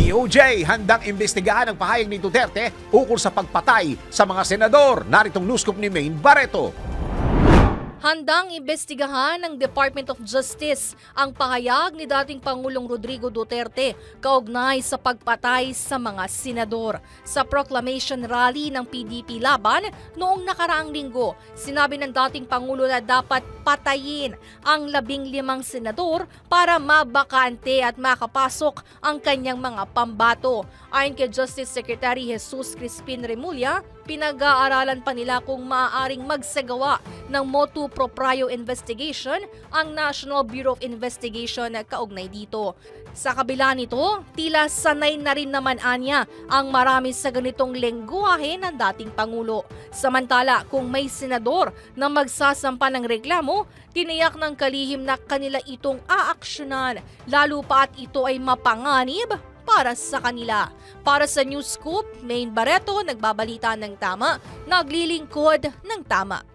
DOJ handang imbestigahan ang pahayag ni Duterte ukol sa pagpatay sa mga senador. Naritong news scoop ni Maine Barreto. Handang imbestigahan ng Department of Justice ang pahayag ni dating Pangulong Rodrigo Duterte kaugnay sa pagpatay sa mga senador. Sa proclamation rally ng PDP laban noong nakaraang linggo, sinabi ng dating Pangulo na dapat patayin ang 15 senador para mabakante at makapasok ang kanyang mga pambato. Ayon kay Justice Secretary Jesus Crispin Remulla, pinag-aaralan pa nila kung maaaring magsagawa ng motu proprio investigation ang National Bureau of Investigation na kaugnay dito. Sa kabila nito, tila sanay na rin naman anya ang marami sa ganitong lengguwahe ng dating Pangulo. Samantala, kung may senador na magsasampa ng reklamo, tiniyak ng kalihim na kanila itong aaksyonan, lalo pa at ito ay mapanganib para sa kanila. Para sa News Scoop, Maine Barreto, nagbabalita ng tama, naglilingkod ng tama.